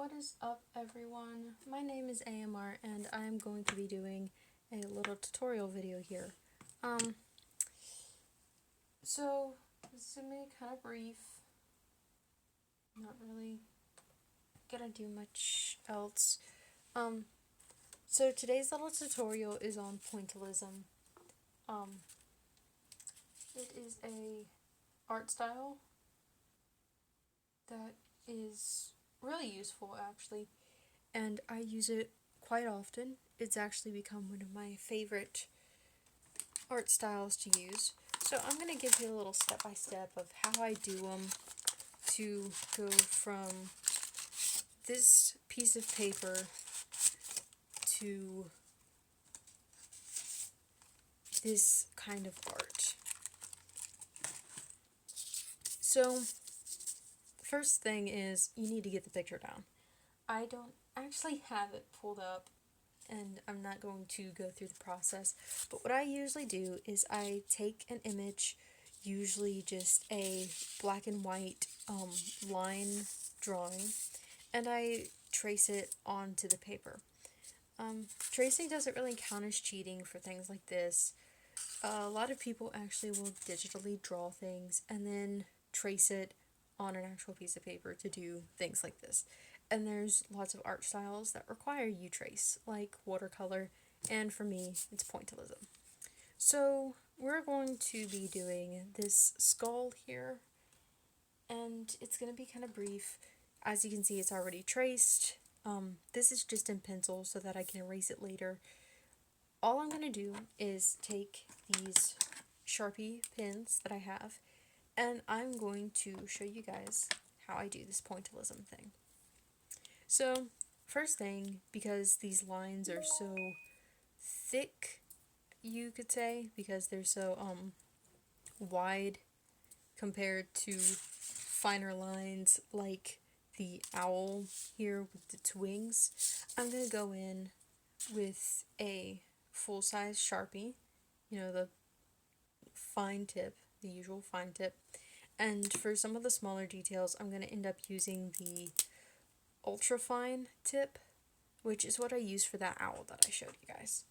What is up, everyone? My name is AMR and I'm going to be doing a little tutorial video here. So this is going to be kind of brief, not really gonna do much else. So today's little tutorial is on pointillism. It is a art style that is really useful, actually, and I use it quite often. It's actually become one of my favorite art styles to use. So I'm going to give you a little step-by-step of how I do them to go from this piece of paper to this kind of art. So the first thing is you need to get the picture down. I don't actually have it pulled up and I'm not going to go through the process, but what I usually do is I take an image, usually just a black and white line drawing, and I trace it onto the paper. Tracing doesn't really count as cheating for things like this. A lot of people actually will digitally draw things and then trace it on an actual piece of paper to do things like this. And there's lots of art styles that require you trace, like watercolor, and for me, it's pointillism. So we're going to be doing this skull here, and it's going to be kind of brief. As you can see, it's already traced. This is just in pencil so that I can erase it later. All I'm going to do is take these Sharpie pens that I have, and I'm going to show you guys how I do this pointillism thing. So, first thing, because these lines are so thick, you could say, because they're so wide compared to finer lines like the owl here with its wings, I'm going to go in with a full-size Sharpie, you know, the fine tip, the usual fine tip, and for some of the smaller details, I'm going to end up using the ultra fine tip, which is what I used for that owl that I showed you guys.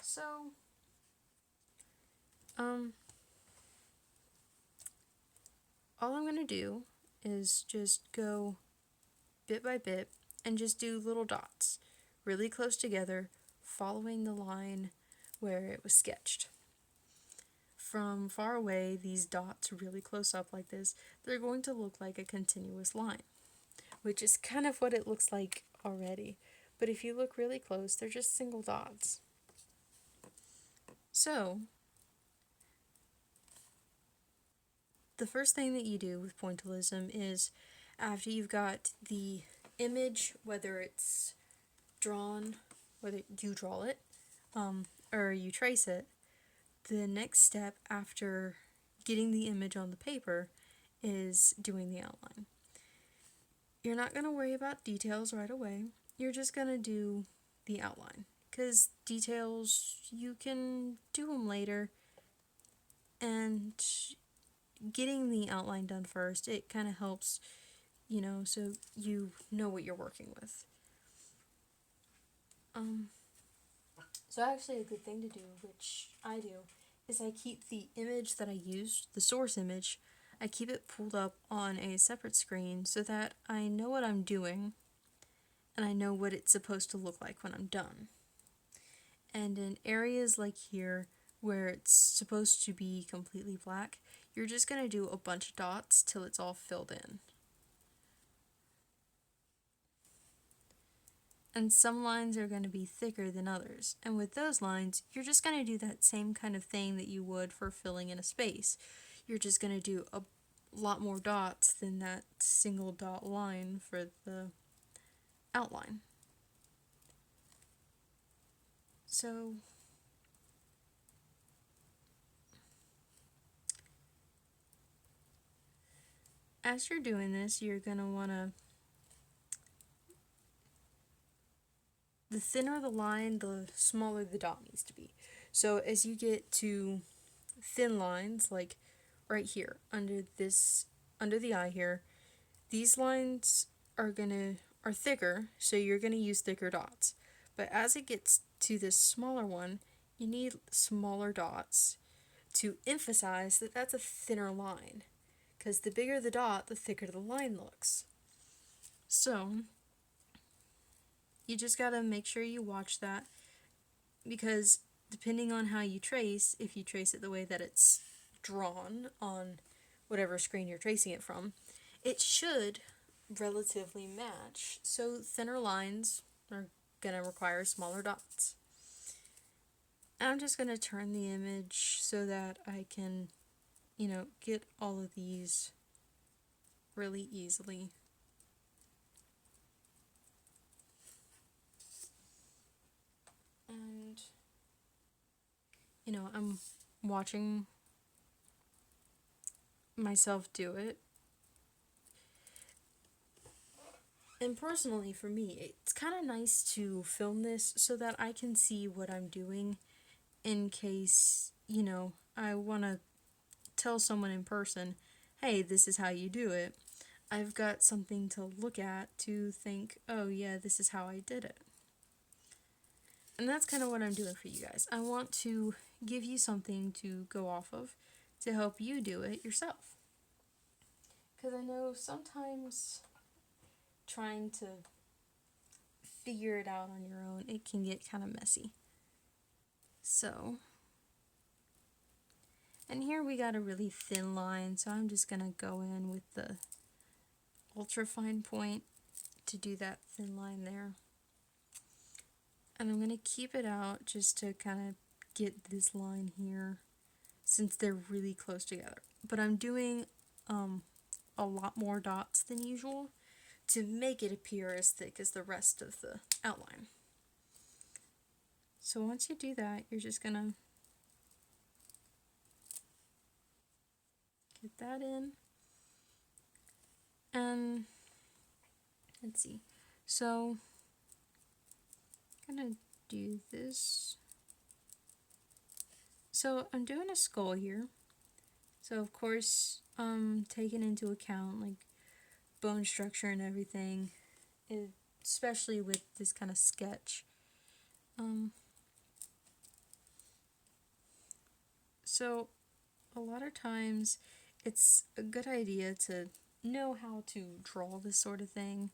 So, all I'm going to do is just go bit by bit and just do little dots really close together, following the line where it was sketched. From far away, these dots really close up like this, they're going to look like a continuous line, which is kind of what it looks like already. But if you look really close, they're just single dots. So, the first thing that you do with pointillism is, after you've got the image, whether it's drawn, whether you draw it, or you trace it, the next step after getting the image on the paper is doing the outline. You're not going to worry about details right away. You're just going to do the outline, because details, you can do them later, and getting the outline done first, it kind of helps, you know, so you know what you're working with. So actually a good thing to do, which I do, is I keep the image that I used, the source image, I keep it pulled up on a separate screen so that I know what I'm doing and I know what it's supposed to look like when I'm done. And in areas like here, where it's supposed to be completely black, you're just going to do a bunch of dots till it's all filled in. And some lines are going to be thicker than others. And with those lines, you're just going to do that same kind of thing that you would for filling in a space. You're just going to do a lot more dots than that single dot line for the outline. So, as you're doing this, you're going to want to, the thinner the line, the smaller the dot needs to be. So as you get to thin lines, like right here, under the eye here, these lines are going to are thicker, so you're going to use thicker dots. But as it gets to this smaller one, you need smaller dots to emphasize that that's a thinner line. Because the bigger the dot, the thicker the line looks. So, you just gotta make sure you watch that, because depending on how you trace, if you trace it the way that it's drawn on whatever screen you're tracing it from, it should relatively match. So thinner lines are gonna require smaller dots. I'm just gonna turn the image so that I can, get all of these really easily. And, I'm watching myself do it. And personally, for me, it's kind of nice to film this so that I can see what I'm doing in case, I want to tell someone in person, hey, this is how you do it. I've got something to look at to think, oh yeah, this is how I did it. And that's kind of what I'm doing for you guys. I want to give you something to go off of to help you do it yourself. Because I know sometimes trying to figure it out on your own, it can get kind of messy. So, and here we got a really thin line, so I'm just going to go in with the ultra fine point to do that thin line there. And I'm going to keep it out just to kind of get this line here, since they're really close together. But I'm doing a lot more dots than usual to make it appear as thick as the rest of the outline. So once you do that, you're just going to get that in. And let's see. So I'm going to do this. So I'm doing a skull here. So of course, taking into account like bone structure and everything, especially with this kind of sketch. So a lot of times it's a good idea to know how to draw this sort of thing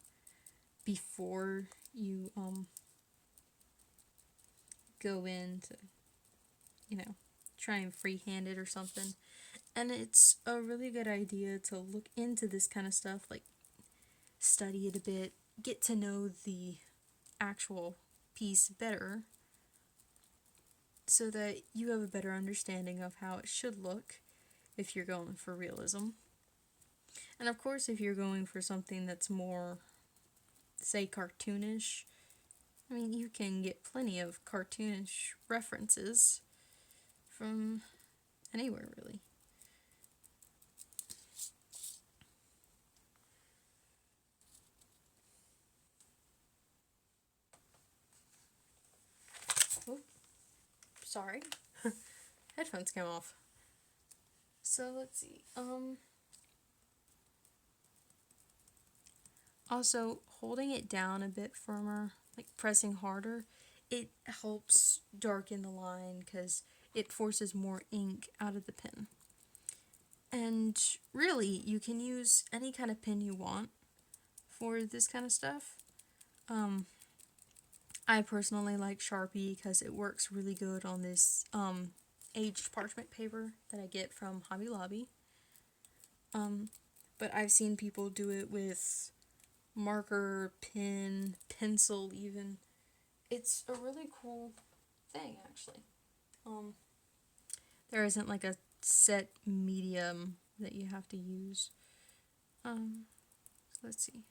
before you go in to, try and freehand it or something. And it's a really good idea to look into this kind of stuff, like study it a bit, get to know the actual piece better, so that you have a better understanding of how it should look if you're going for realism. And of course, if you're going for something that's more, say, cartoonish, I mean, you can get plenty of cartoonish references from anywhere, really. Oh, sorry. Headphones came off. So let's see. Also, holding it down a bit firmer, like pressing harder, it helps darken the line because it forces more ink out of the pen. And really, you can use any kind of pen you want for this kind of stuff. I personally like Sharpie because it works really good on this aged parchment paper that I get from Hobby Lobby. But I've seen people do it with marker, pen, pencil even. It's a really cool thing, actually. There isn't like a set medium that you have to use. Let's see.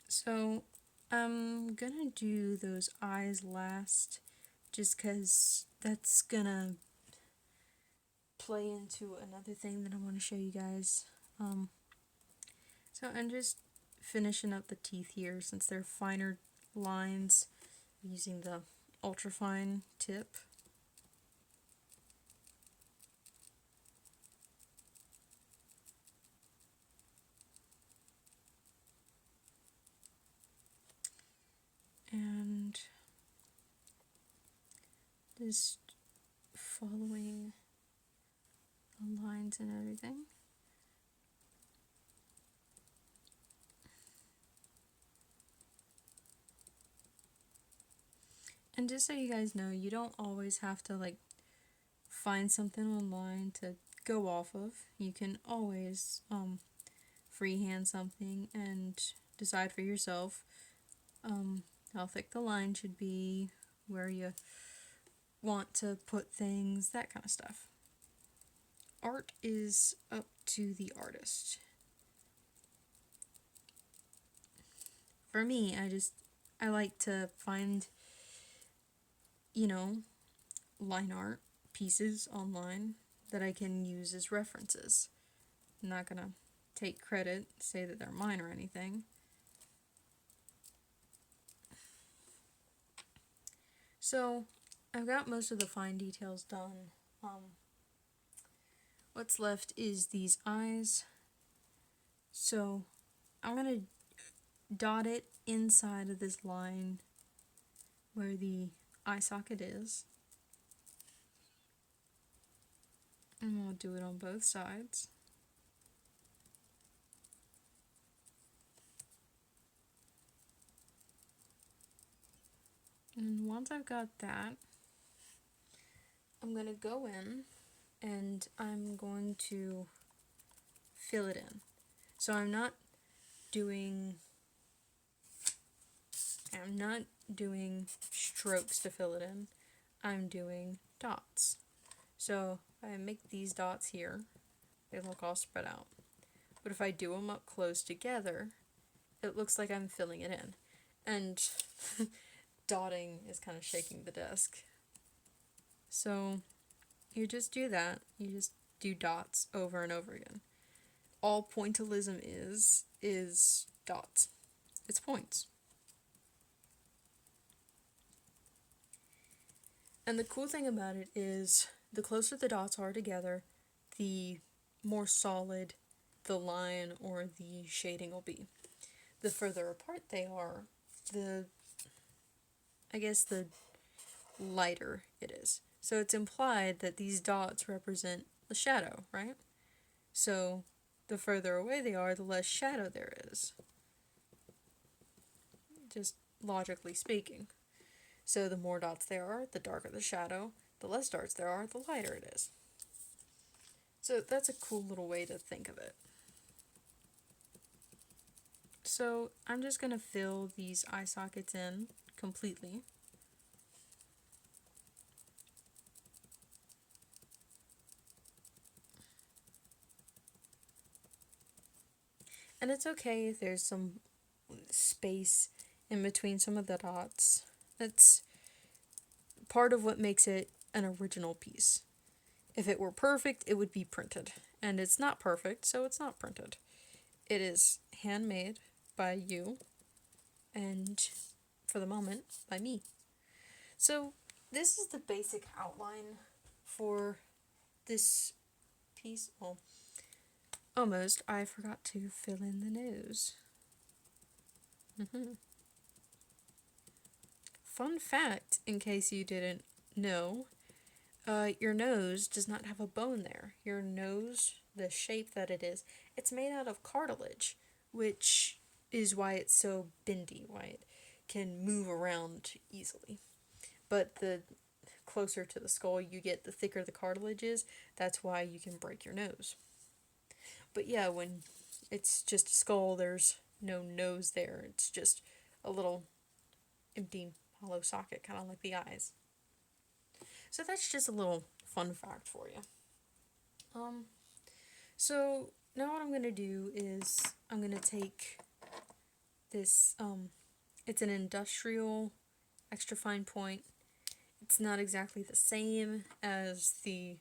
So I'm gonna do those eyes last, just because that's gonna play into another thing that I want to show you guys. So I'm just finishing up the teeth here, since they're finer lines, using the ultra fine tip. Just following the lines and everything. And just so you guys know, you don't always have to like find something online to go off of. You can always freehand something and decide for yourself how thick the line should be, where you want to put things, that kind of stuff. Art is up to the artist. For me, I like to find, line art pieces online that I can use as references. I'm not gonna take credit, say that they're mine or anything. So, I've got most of the fine details done. What's left is these eyes. So, I'm gonna dot it inside of this line where the eye socket is. And I'll do it on both sides. And once I've got that, I'm going to go in and I'm going to fill it in. So I'm not doing strokes to fill it in. I'm doing dots. So I make these dots here. They look all spread out. But if I do them up close together, it looks like I'm filling it in. And dotting is kind of shaking the desk. So you just do that. You just do dots over and over again. All pointillism is dots. It's points. And the cool thing about it is the closer the dots are together, the more solid the line or the shading will be. The further apart they are, the lighter it is. So it's implied that these dots represent the shadow, right? So the further away they are, the less shadow there is. Just logically speaking. So the more dots there are, the darker the shadow. The less dots there are, the lighter it is. So that's a cool little way to think of it. So I'm just going to fill these eye sockets in completely. And it's okay if there's some space in between some of the dots. That's part of what makes it an original piece. If it were perfect, it would be printed. And it's not perfect, so it's not printed. It is handmade by you, and for the moment, by me. So this is the basic outline for this piece. Well, almost. I forgot to fill in the nose. Fun fact, in case you didn't know, your nose does not have a bone there. Your nose, the shape that it is, it's made out of cartilage, which is why it's so bendy, why it can move around easily. But the closer to the skull you get, the thicker the cartilage is. That's why you can break your nose. But yeah, when it's just a skull, there's no nose there. It's just a little empty hollow socket, kind of like the eyes. So that's just a little fun fact for you. So now what I'm going to do is I'm going to take this, it's an industrial extra fine point. It's not exactly the same as the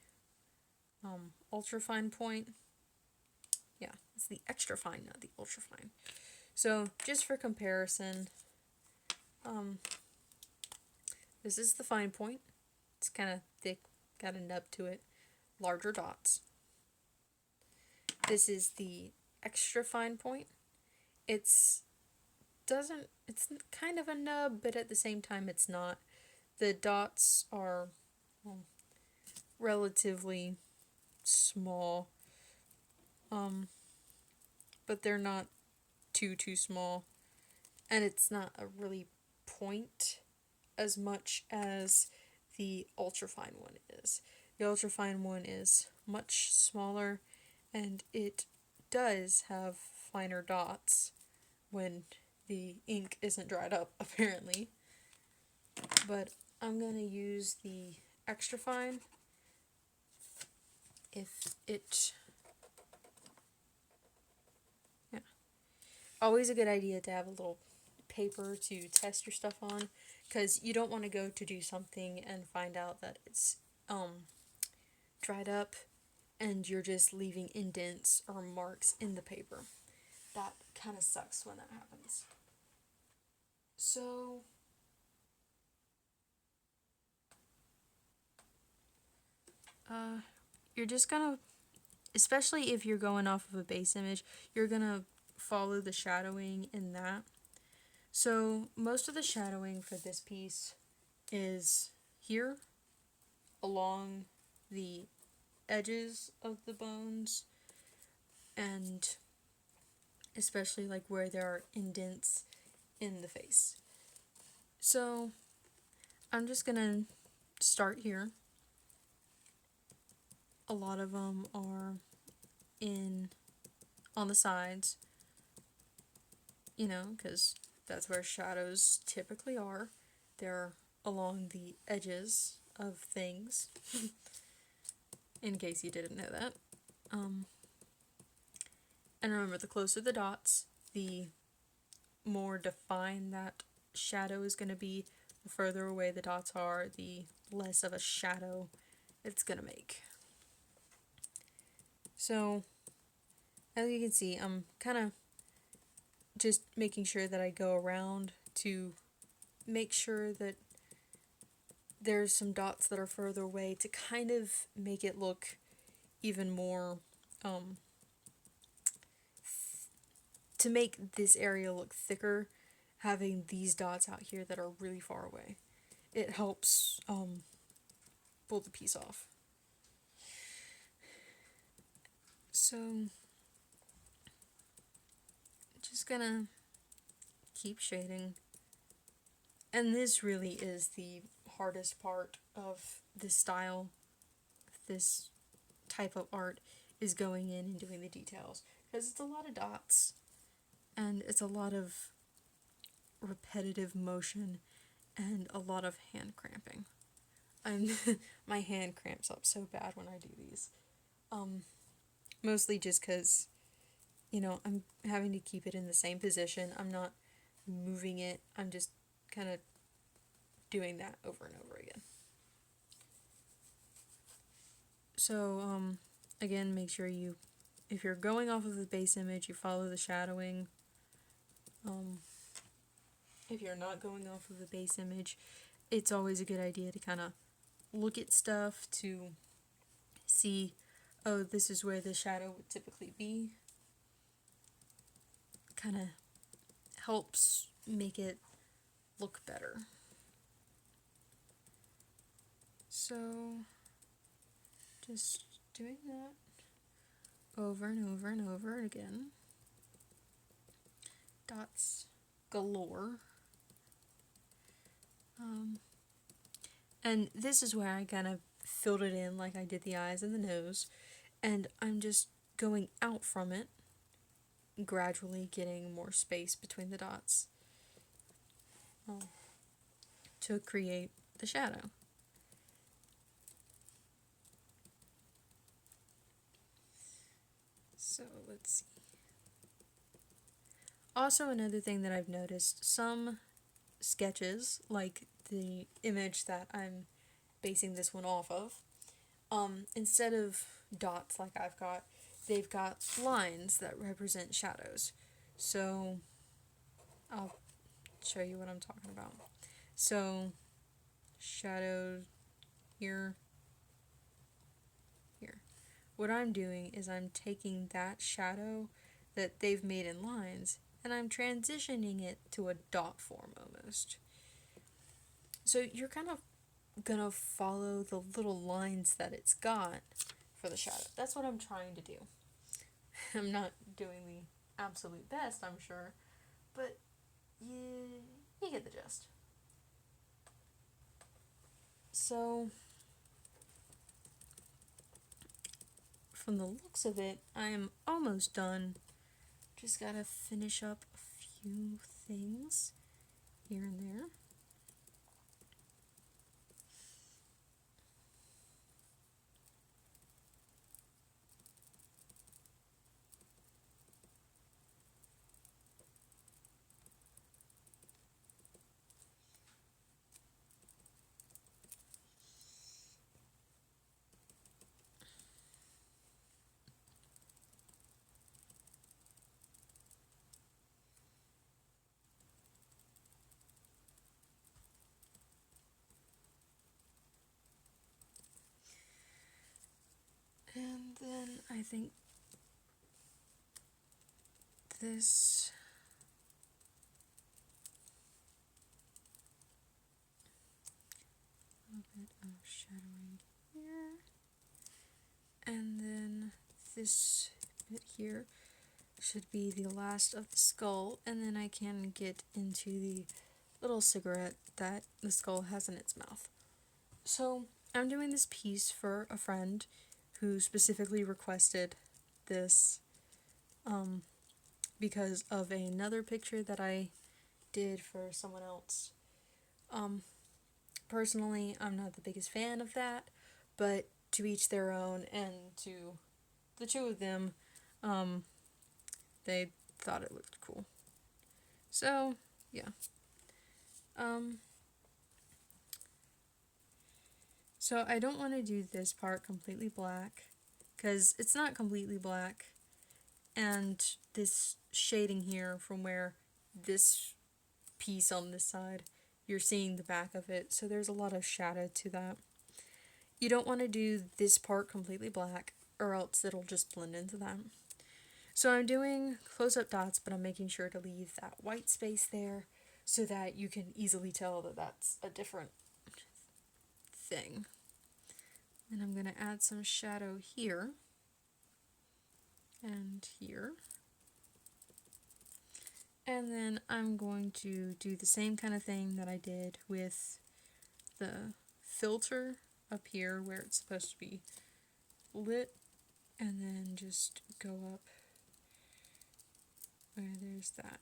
ultra fine point. Yeah, it's the extra fine, not the ultra fine. So just for comparison, this is the fine point. It's kind of thick, got a nub to it, larger dots. This is the extra fine point. It's kind of a nub, but at the same time it's not. The dots are relatively small, but they're not too small, and it's not a really point as much as the ultrafine one is. The ultrafine one is much smaller, and it does have finer dots when the ink isn't dried up, apparently. But I'm going to use the extra fine if it... Yeah. Always a good idea to have a little paper to test your stuff on, because you don't want to go to do something and find out that it's dried up and you're just leaving indents or marks in the paper. That kind of sucks when that happens. So you're just gonna, especially if you're going off of a base image, you're gonna follow the shadowing in that. So most of the shadowing for this piece is here along the edges of the bones, and especially like where there are indents in the face. So I'm just gonna start here. A lot of them are on the sides, because that's where shadows typically are. They're along the edges of things, in case you didn't know that. And remember, the closer the dots, the more defined that shadow is going to be. The further away the dots are, the less of a shadow it's going to make. So, as you can see, I'm kind of just making sure that I go around to make sure that there's some dots that are further away to kind of make it look even more, to make this area look thicker, having these dots out here that are really far away. It helps pull the piece off. So, just gonna keep shading. And this really is the hardest part of this style, this type of art, is going in and doing the details. Because it's a lot of dots, and it's a lot of repetitive motion, and a lot of hand cramping. My hand cramps up so bad when I do these. Mostly just because, I'm having to keep it in the same position. I'm not moving it. I'm just kind of doing that over and over again. So, again, make sure if you're going off of the base image, you follow the shadowing. If you're not going off of the base image, it's always a good idea to kind of look at stuff to see, oh, this is where the shadow would typically be. Kind of helps make it look better. So, just doing that over and over and over again. Dots galore. And this is where I kind of filled it in like I did the eyes and the nose, and I'm just going out from it, gradually getting more space between the dots to create the shadow. So let's see. Also, another thing that I've noticed, some sketches, like the image that I'm basing this one off of, instead of dots like I've got, they've got lines that represent shadows. So I'll show you what I'm talking about. So shadow here, here. What I'm doing is I'm taking that shadow that they've made in lines and I'm transitioning it to a dot form almost. So you're kind of gonna follow the little lines that it's got for the shadow. That's what I'm trying to do. I'm not doing the absolute best, I'm sure, but you get the gist. So, from the looks of it, I am almost done. Just gotta finish up a few things here and there. And then I think this little bit of shadowing here, and then this bit here should be the last of the skull, and then I can get into the little cigarette that the skull has in its mouth. So I'm doing this piece for a friend who specifically requested this because of another picture that I did for someone else. Personally, I'm not the biggest fan of that, but to each their own, and to the two of them, they thought it looked cool. So, yeah. So I don't want to do this part completely black, because it's not completely black, and this shading here from where this piece on this side, you're seeing the back of it, so there's a lot of shadow to that. You don't want to do this part completely black, or else it'll just blend into that. So I'm doing close-up dots, but I'm making sure to leave that white space there so that you can easily tell that that's a different thing. And I'm going to add some shadow here and here. And then I'm going to do the same kind of thing that I did with the filter up here where it's supposed to be lit, and then just go up where there's that.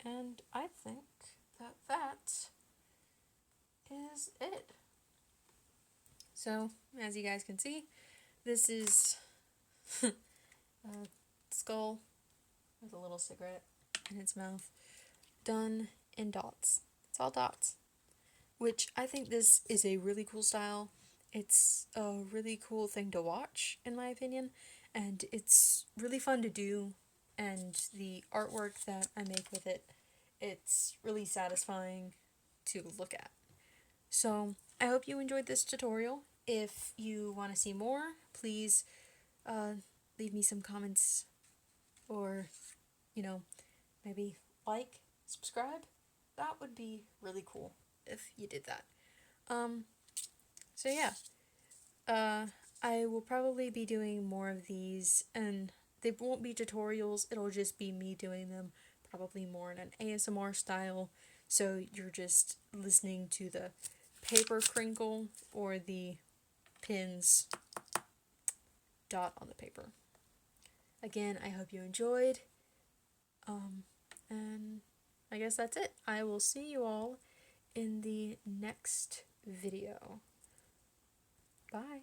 And I think that that is it. So, as you guys can see, this is a skull with a little cigarette in its mouth, done in dots. It's all dots. Which I think this is a really cool style. It's a really cool thing to watch, in my opinion, and it's really fun to do, and the artwork that I make with it, it's really satisfying to look at. So, I hope you enjoyed this tutorial. If you want to see more, please leave me some comments, or, maybe like, subscribe. That would be really cool if you did that. So yeah, I will probably be doing more of these, and they won't be tutorials, it'll just be me doing them, probably more in an ASMR style, so you're just listening to the paper crinkle or the pins dot on the paper. Again, I hope you enjoyed, and I guess that's it. I will see you all in the next video. Bye.